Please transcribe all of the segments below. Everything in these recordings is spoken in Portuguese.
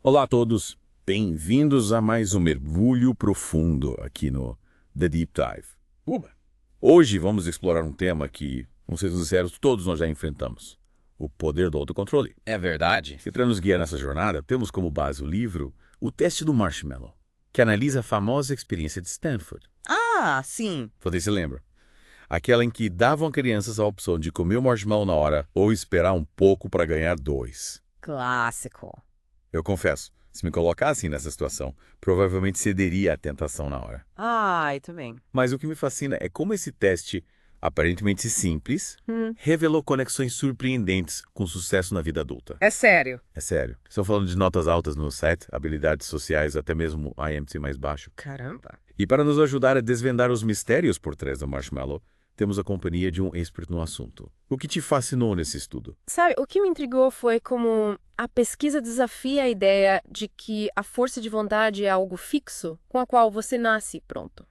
Olá a todos, bem-vindos a mais um mergulho profundo aqui no The Deep Dive. Uba! Hoje vamos explorar um tema que, vamos ser sinceros, todos nós já enfrentamos: o poder do autocontrole. É verdade? E para nos guiar nessa jornada, temos como base o livro O Teste do Marshmallow, que analisa a famosa experiência de Stanford. Ah, sim. Você se lembra? Aquela em que davam a crianças a opção de comer o marshmallow na hora ou esperar um pouco para ganhar dois. Clássico. Eu confesso, se me colocassem nessa situação, provavelmente cederia à tentação na hora. Ai, também. Mas o que me fascina é como esse teste, aparentemente simples, Hum. revelou conexões surpreendentes com sucesso na vida adulta. É sério. É sério. Estão falando de notas altas no SAT, habilidades sociais, até mesmo IMC mais baixo. Caramba. E para nos ajudar a desvendar os mistérios por trás do marshmallow, temos a companhia de um expert no assunto. O que te fascinou nesse estudo? Sabe, o que me intrigou foi como a pesquisa desafia a ideia de que a força de vontade é algo fixo com a qual você nasce e pronto.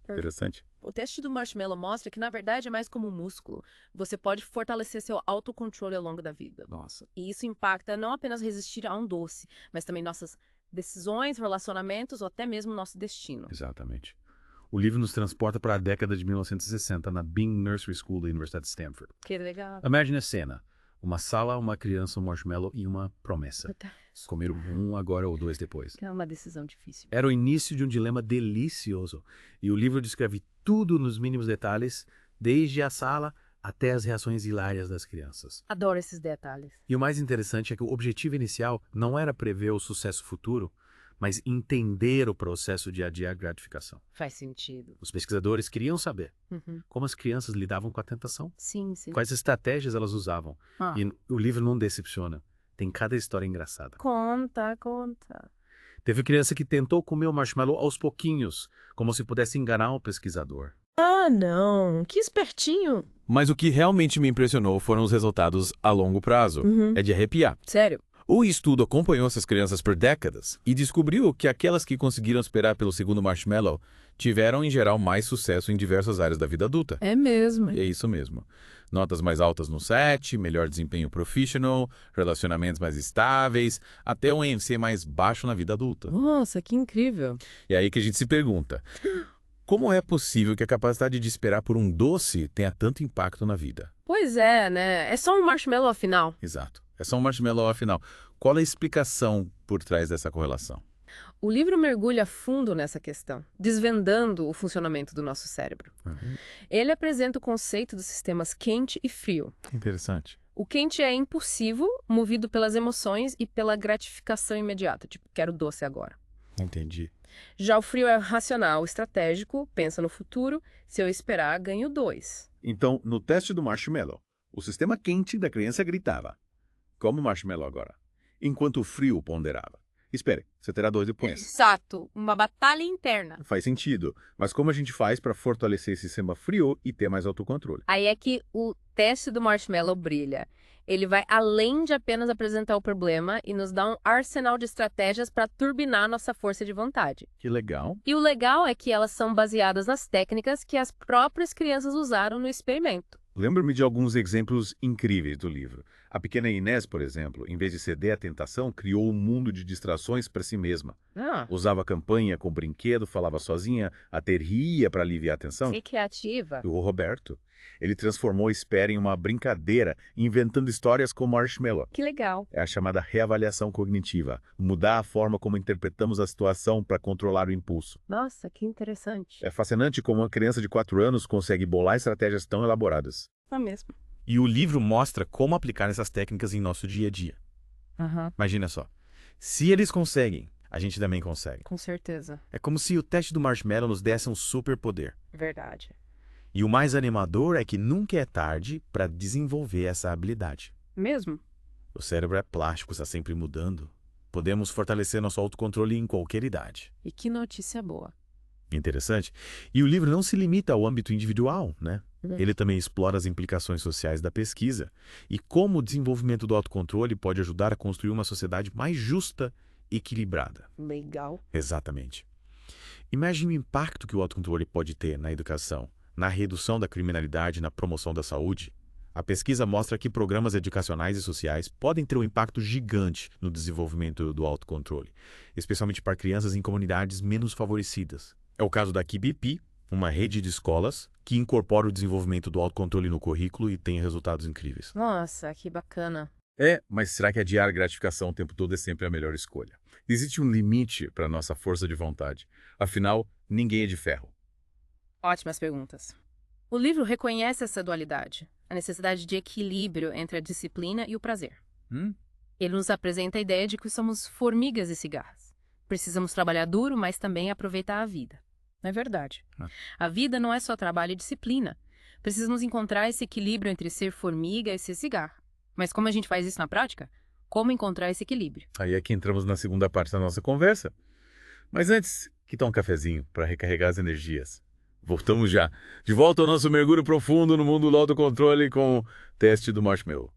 Interessante. O teste do marshmallow mostra que, na verdade, é mais como um músculo. Você pode fortalecer seu autocontrole ao longo da vida. Nossa. E isso impacta não apenas resistir a um doce, mas também nossas decisões, relacionamentos ou até mesmo nosso destino. Exatamente. O livro nos transporta para a década de 1960 na Bean Nursery School da Universidade de Stanford. Que legal. Imagine a cena. Uma sala, uma criança, um marshmallow e uma promessa. Comer um agora ou dois depois. É uma decisão difícil. Era o início de um dilema delicioso. E o livro descreve tudo nos mínimos detalhes, desde a sala até as reações hilárias das crianças. Adoro esses detalhes. E o mais interessante é que o objetivo inicial não era prever o sucesso futuro, mas entender o processo de adiar gratificação. Faz sentido. Os pesquisadores queriam saber Uhum. como as crianças lidavam com a tentação, Sim, sim. quais estratégias elas usavam. Ah. E o livro não decepciona. Tem cada história engraçada. Conta. Teve criança que tentou comer o marshmallow aos pouquinhos, como se pudesse enganar o pesquisador. Ah, não. Que espertinho. Mas o que realmente me impressionou foram os resultados a longo prazo. Uhum. É de arrepiar. Sério? O estudo acompanhou essas crianças por décadas e descobriu que aquelas que conseguiram esperar pelo segundo marshmallow tiveram, em geral, mais sucesso em diversas áreas da vida adulta. É mesmo. É isso mesmo. Notas mais altas no SAT, melhor desempenho professional, relacionamentos mais estáveis, até um IMC mais baixo na vida adulta. Nossa, que incrível. E aí que a gente se pergunta, como é possível que a capacidade de esperar por um doce tenha tanto impacto na vida? Pois é, né? É só um marshmallow afinal. Exato. É só um marshmallow afinal. Qual é a explicação por trás dessa correlação? O livro mergulha fundo nessa questão, desvendando o funcionamento do nosso cérebro. Ele apresenta o conceito dos sistemas quente e frio. Interessante. O quente é impulsivo, movido pelas emoções e pela gratificação imediata, tipo, quero doce agora. Entendi. Já o frio é racional, estratégico, pensa no futuro, se eu esperar, ganho dois. Então, no teste do marshmallow, o sistema quente da criança gritava: come o marshmallow agora, enquanto o frio ponderava: espere, você terá dois depois. Exato, uma batalha interna. Faz sentido, mas como a gente faz para fortalecer esse sistema frio e ter mais autocontrole? Aí é que o teste do marshmallow brilha. Ele vai além de apenas apresentar o problema e nos dá um arsenal de estratégias para turbinar nossa força de vontade. Que legal. E o legal é que elas são baseadas nas técnicas que as próprias crianças usaram no experimento. Lembro-me de alguns exemplos incríveis do livro. A pequena Inés, por exemplo, em vez de ceder à tentação, criou um mundo de distrações para si mesma. Usava a campanha com brinquedo, falava sozinha, até ria para aliviar a tensão. Que criativa. O Roberto, ele transformou a espera em uma brincadeira, inventando histórias com marshmallow. Que legal. É a chamada reavaliação cognitiva, mudar a forma como interpretamos a situação para controlar o impulso. Nossa, que interessante. É fascinante como uma criança de 4 anos consegue bolar estratégias tão elaboradas. É mesmo. E o livro mostra como aplicar essas técnicas em nosso dia a dia. Imagina só. Se eles conseguem, a gente também consegue. Com certeza. É como se o teste do marshmallow nos desse um superpoder. Verdade. E o mais animador é que nunca é tarde para desenvolver essa habilidade. Mesmo? O cérebro é plástico, está sempre mudando. Podemos fortalecer nosso autocontrole em qualquer idade. E que notícia boa. Interessante. E o livro não se limita ao âmbito individual, né? Ele também explora as implicações sociais da pesquisa e como o desenvolvimento do autocontrole pode ajudar a construir uma sociedade mais justa e equilibrada. Legal. Exatamente. Imagine o impacto que o autocontrole pode ter na educação, na redução da criminalidade e na promoção da saúde. A pesquisa mostra que programas educacionais e sociais podem ter um impacto gigante no desenvolvimento do autocontrole, especialmente para crianças em comunidades menos favorecidas. É o caso da KBP, uma rede de escolas que incorpora o desenvolvimento do autocontrole no currículo e tem resultados incríveis. Nossa, que bacana. Mas será que adiar gratificação o tempo todo é sempre a melhor escolha? Existe um limite para nossa força de vontade. Afinal, ninguém é de ferro. Ótimas perguntas. O livro reconhece essa dualidade, a necessidade de equilíbrio entre a disciplina e o prazer. Ele nos apresenta a ideia de que somos formigas e cigarras. Precisamos trabalhar duro, mas também aproveitar a vida. Não é verdade. A vida não é só trabalho e disciplina. Precisamos encontrar esse equilíbrio entre ser formiga e ser cigarra. Mas como a gente faz isso na prática? Como encontrar esse equilíbrio? Aí é que entramos na segunda parte da nossa conversa. Mas antes, que tal um cafezinho para recarregar as energias? Voltamos já. De volta ao nosso mergulho profundo no mundo do autocontrole com o teste do marshmallow.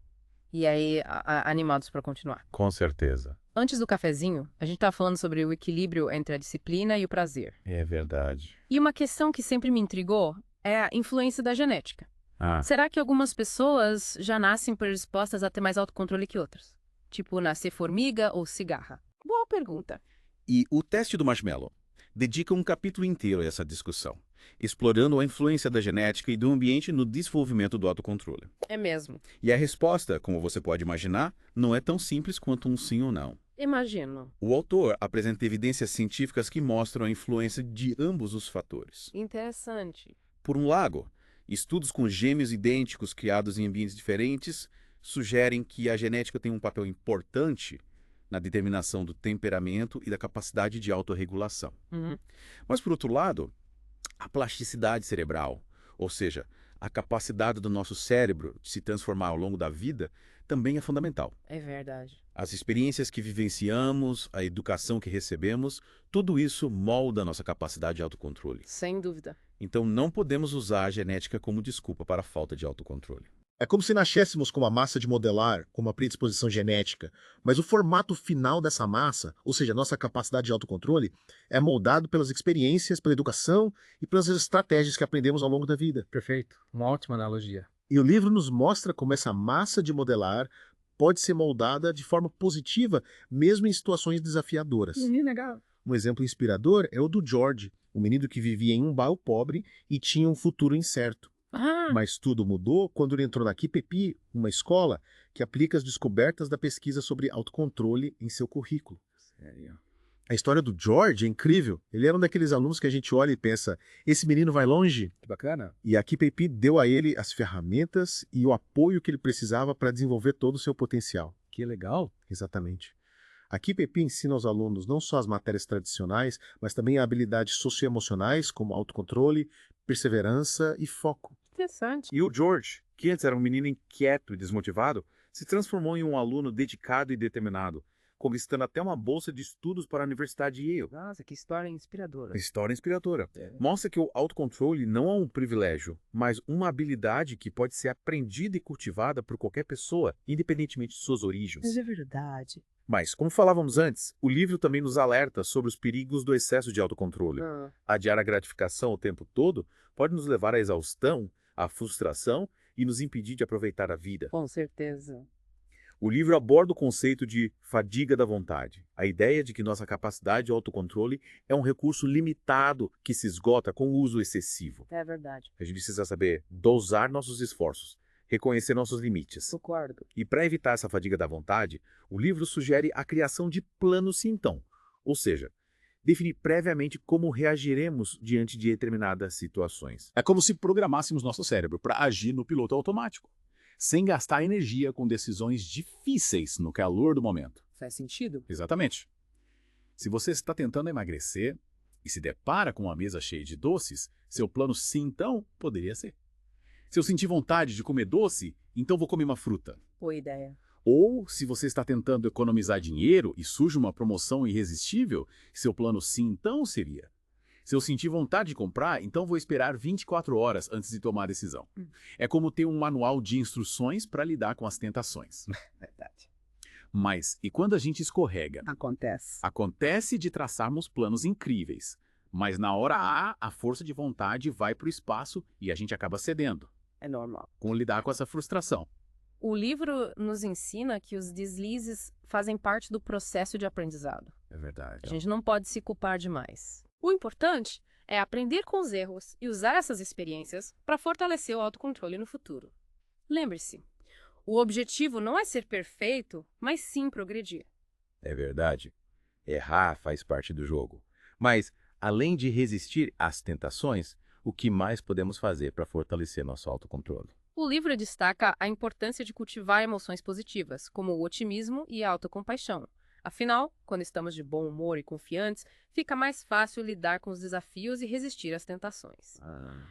E aí, animados para continuar. Com certeza. Antes do cafezinho, a gente estava falando sobre o equilíbrio entre a disciplina e o prazer. É verdade. E uma questão que sempre me intrigou é a influência da genética. Será que algumas pessoas já nascem predispostas a ter mais autocontrole que outras? Tipo, nascer formiga ou cigarra? Boa pergunta. E o teste do marshmallow dedica um capítulo inteiro a essa discussão, explorando a influência da genética e do ambiente no desenvolvimento do autocontrole. É mesmo. E a resposta, como você pode imaginar, não é tão simples quanto um sim ou não. Imagino. O autor apresenta evidências científicas que mostram a influência de ambos os fatores. Interessante. Por um lado, estudos com gêmeos idênticos criados em ambientes diferentes sugerem que a genética tem um papel importante na determinação do temperamento e da capacidade de autorregulação. Mas, por outro lado, a plasticidade cerebral, ou seja, a capacidade do nosso cérebro de se transformar ao longo da vida, também é fundamental. É verdade. As experiências que vivenciamos, a educação que recebemos, tudo isso molda a nossa capacidade de autocontrole. Sem dúvida. Então, não podemos usar a genética como desculpa para a falta de autocontrole. É como se nascêssemos com uma massa de modelar, com uma predisposição genética, mas o formato final dessa massa, ou seja, a nossa capacidade de autocontrole, é moldado pelas experiências, pela educação e pelas estratégias que aprendemos ao longo da vida. Perfeito. Uma ótima analogia. E o livro nos mostra como essa massa de modelar pode ser moldada de forma positiva, mesmo em situações desafiadoras. Legal. Um exemplo inspirador é o do George, um menino que vivia em um bairro pobre e tinha um futuro incerto. Mas tudo mudou quando ele entrou na KPP, uma escola que aplica as descobertas da pesquisa sobre autocontrole em seu currículo. Sério? A história do George é incrível. Ele era um daqueles alunos que a gente olha e pensa, esse menino vai longe? Que bacana. E a KPP deu a ele as ferramentas e o apoio que ele precisava para desenvolver todo o seu potencial. Que legal. Exatamente. A KPP ensina aos alunos não só as matérias tradicionais, mas também habilidades socioemocionais, como autocontrole, perseverança e foco. Interessante. E o George, que antes era um menino inquieto e desmotivado, se transformou em um aluno dedicado e determinado, conquistando até uma bolsa de estudos para a Universidade de Yale. Nossa, que história inspiradora. História inspiradora. Mostra que o autocontrole não é um privilégio, mas uma habilidade que pode ser aprendida e cultivada por qualquer pessoa, independentemente de suas origens. é verdade. Mas, como falávamos antes, o livro também nos alerta sobre os perigos do excesso de autocontrole. Adiar a gratificação o tempo todo pode nos levar à exaustão, à frustração e nos impedir de aproveitar a vida. Com certeza. O livro aborda o conceito de fadiga da vontade, a ideia de que nossa capacidade de autocontrole é um recurso limitado que se esgota com o uso excessivo. É verdade. A gente precisa saber dosar nossos esforços, reconhecer nossos limites. Concordo. E para evitar essa fadiga da vontade, o livro sugere a criação de planos sintão, ou seja, definir previamente como reagiremos diante de determinadas situações. É como se programássemos nosso cérebro para agir no piloto automático, sem gastar energia com decisões difíceis no calor do momento. Faz sentido? Exatamente. Se você está tentando emagrecer e se depara com uma mesa cheia de doces, seu plano sim, então, poderia ser: se eu sentir vontade de comer doce, então vou comer uma fruta. Boa ideia. Ou, se você está tentando economizar dinheiro e surge uma promoção irresistível, seu plano sim, então, seria: se eu sentir vontade de comprar, então vou esperar 24 horas antes de tomar a decisão. É como ter um manual de instruções para lidar com as tentações. Verdade. Mas, e quando a gente escorrega? Acontece. Acontece de traçarmos planos incríveis, mas na hora A, a força de vontade vai para o espaço e a gente acaba cedendo. É normal. com lidar com essa frustração. O livro nos ensina que os deslizes fazem parte do processo de aprendizado. É verdade. A gente não pode se culpar demais. O importante é aprender com os erros e usar essas experiências para fortalecer o autocontrole no futuro. Lembre-se, o objetivo não é ser perfeito, mas sim progredir. É verdade. Errar faz parte do jogo. Mas, além de resistir às tentações, o que mais podemos fazer para fortalecer nosso autocontrole? O livro destaca a importância de cultivar emoções positivas, como o otimismo e a autocompaixão. Afinal, quando estamos de bom humor e confiantes, fica mais fácil lidar com os desafios e resistir às tentações.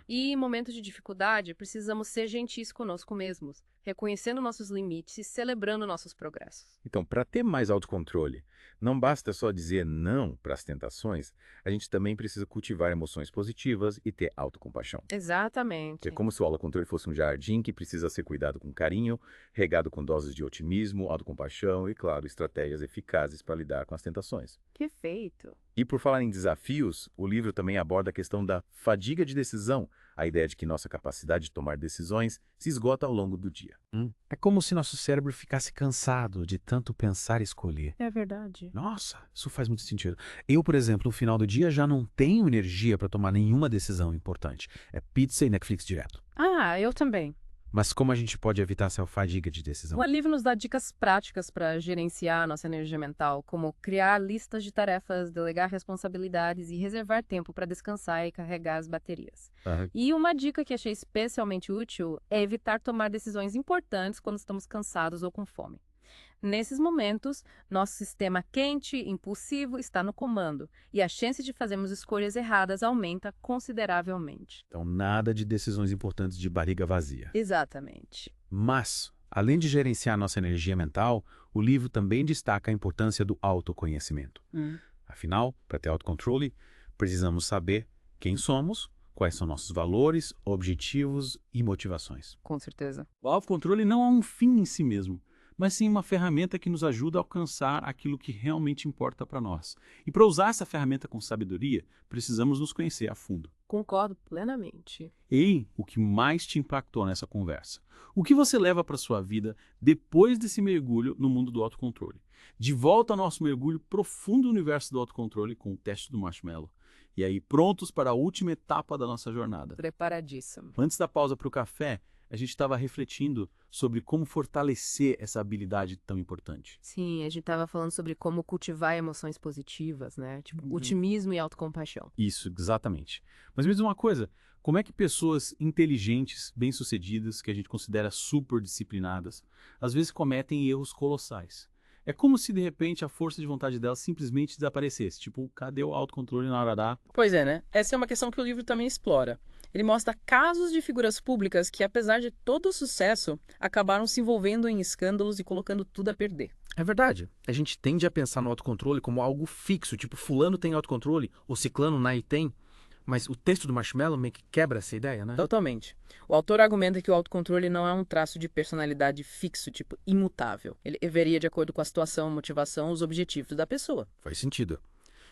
E em momentos de dificuldade, precisamos ser gentis conosco mesmos, reconhecendo nossos limites e celebrando nossos progressos. Então, para ter mais autocontrole, não basta só dizer não para as tentações, a gente também precisa cultivar emoções positivas e ter autocompaixão. Exatamente. É como se o autocontrole fosse um jardim que precisa ser cuidado com carinho, regado com doses de otimismo, autocompaixão e, claro, estratégias eficazes para lidar com as tentações. Perfeito. E por falar em desafios, o livro também aborda a questão da fadiga de decisão, a ideia de que nossa capacidade de tomar decisões se esgota ao longo do dia. É como se nosso cérebro ficasse cansado de tanto pensar e escolher. É verdade. Nossa, isso faz muito sentido. Eu, por exemplo, no final do dia já não tenho energia para tomar nenhuma decisão importante. É pizza e Netflix direto. Ah, eu também. Mas como a gente pode evitar essa fadiga de decisão? O livro nos dá dicas práticas para gerenciar a nossa energia mental, como criar listas de tarefas, delegar responsabilidades e reservar tempo para descansar e carregar as baterias. E uma dica que achei especialmente útil é evitar tomar decisões importantes quando estamos cansados ou com fome. Nesses momentos, nosso sistema quente, impulsivo, está no comando e a chance de fazermos escolhas erradas aumenta consideravelmente. Então, nada de decisões importantes de barriga vazia. Exatamente. Mas, além de gerenciar nossa energia mental, o livro também destaca a importância do autoconhecimento. Afinal, para ter autocontrole, precisamos saber quem somos, quais são nossos valores, objetivos e motivações. Com certeza. O autocontrole não é um fim em si mesmo, mas sim uma ferramenta que nos ajuda a alcançar aquilo que realmente importa para nós. E para usar essa ferramenta com sabedoria, precisamos nos conhecer a fundo. Concordo plenamente. E o que mais te impactou nessa conversa? O que você leva para sua vida depois desse mergulho no mundo do autocontrole? De volta ao nosso mergulho profundo no universo do autocontrole com o teste do marshmallow. E aí, prontos para a última etapa da nossa jornada. Preparadíssimo. Antes da pausa para o café, a gente estava refletindo sobre como fortalecer essa habilidade tão importante. Sim, a gente estava falando sobre como cultivar emoções positivas, né? Tipo, otimismo e autocompaixão. Isso, exatamente. Mas me diz uma coisa, como é que pessoas inteligentes, bem-sucedidas, que a gente considera super disciplinadas, às vezes cometem erros colossais? É como se, de repente, a força de vontade delas simplesmente desaparecesse. Tipo, cadê o autocontrole na hora da... Pois é, né? Essa é uma questão que o livro também explora. Ele mostra casos de figuras públicas que, apesar de todo o sucesso, acabaram se envolvendo em escândalos e colocando tudo a perder. É verdade. A gente tende a pensar no autocontrole como algo fixo, tipo fulano tem autocontrole ou ciclano naí tem. Mas o texto do Marshmallow meio que quebra essa ideia, né? Totalmente. O autor argumenta que o autocontrole não é um traço de personalidade fixo, tipo imutável. Ele varia de acordo com a situação, motivação, os objetivos da pessoa. Faz sentido.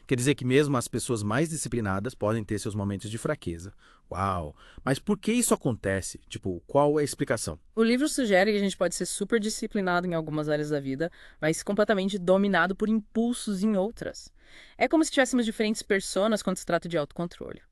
Quer dizer que mesmo as pessoas mais disciplinadas podem ter seus momentos de fraqueza. Uau! Mas por que isso acontece? Tipo, qual é a explicação? O livro sugere que a gente pode ser super disciplinado em algumas áreas da vida, mas completamente dominado por impulsos em outras. É como se tivéssemos diferentes personas quando se trata de autocontrole.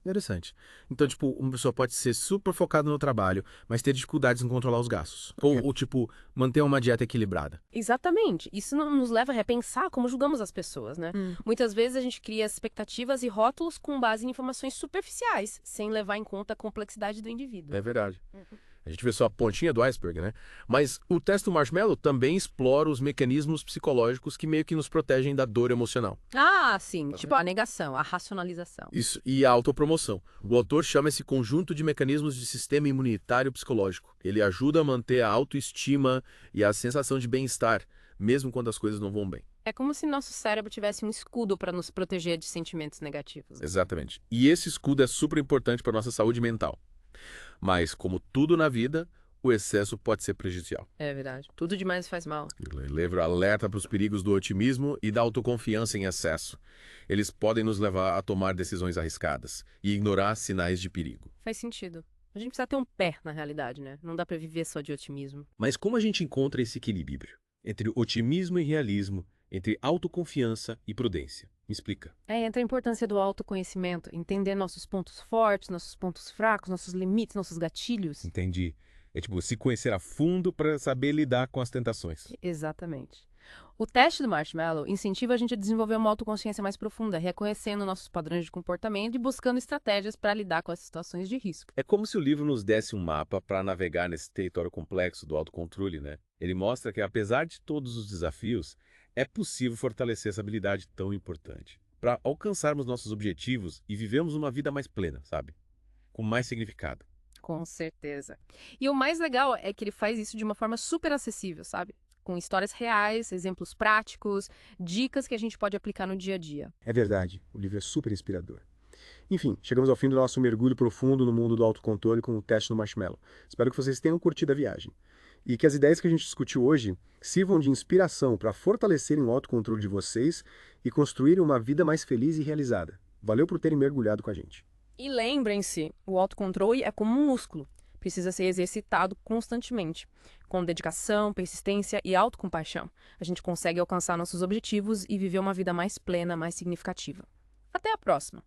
Interessante. Então, tipo, uma pessoa pode ser super focada no trabalho, mas ter dificuldades em controlar os gastos. Ou, tipo, manter uma dieta equilibrada. Exatamente. Isso nos leva a repensar como julgamos as pessoas, né? Muitas vezes a gente cria expectativas e rótulos com base em informações superficiais, sem levar em conta a complexidade do indivíduo. É verdade. A gente vê só a pontinha do iceberg, né? Mas o teste do Marshmallow também explora os mecanismos psicológicos que meio que nos protegem da dor emocional. Ah, sim. Tipo a negação, a racionalização. Isso, e a autopromoção. O autor chama esse conjunto de mecanismos de sistema imunitário psicológico. Ele ajuda a manter a autoestima e a sensação de bem-estar, mesmo quando as coisas não vão bem. É como se nosso cérebro tivesse um escudo para nos proteger de sentimentos negativos. Exatamente. E esse escudo é super importante para a nossa saúde mental. Mas, como tudo na vida, o excesso pode ser prejudicial. É verdade. Tudo demais faz mal. O livro alerta para os perigos do otimismo e da autoconfiança em excesso. Eles podem nos levar a tomar decisões arriscadas e ignorar sinais de perigo. Faz sentido. A gente precisa ter um pé na realidade, né? Não dá pra viver só de otimismo. Mas como a gente encontra esse equilíbrio entre otimismo e realismo, entre autoconfiança e prudência? Me explica. Entra a importância do autoconhecimento, entender nossos pontos fortes, nossos pontos fracos, nossos limites, nossos gatilhos. Entendi. É tipo se conhecer a fundo para saber lidar com as tentações. Exatamente. O teste do Marshmallow incentiva a gente a desenvolver uma autoconsciência mais profunda, reconhecendo nossos padrões de comportamento e buscando estratégias para lidar com as situações de risco. É como se o livro nos desse um mapa para navegar nesse território complexo do autocontrole, né? Ele mostra que, apesar de todos os desafios, é possível fortalecer essa habilidade tão importante para alcançarmos nossos objetivos e vivermos uma vida mais plena, sabe? Com mais significado. Com certeza. E o mais legal é que ele faz isso de uma forma super acessível, sabe? Com histórias reais, exemplos práticos, dicas que a gente pode aplicar no dia a dia. É verdade, o livro é super inspirador. Enfim, chegamos ao fim do nosso mergulho profundo no mundo do autocontrole com o teste do Marshmallow. Espero que vocês tenham curtido a viagem. E que as ideias que a gente discutiu hoje sirvam de inspiração para fortalecerem o autocontrole de vocês e construírem uma vida mais feliz e realizada. Valeu por terem mergulhado com a gente. E lembrem-se, o autocontrole é como um músculo. Precisa ser exercitado constantemente. Com dedicação, persistência e autocompaixão, a gente consegue alcançar nossos objetivos e viver uma vida mais plena, mais significativa. Até a próxima!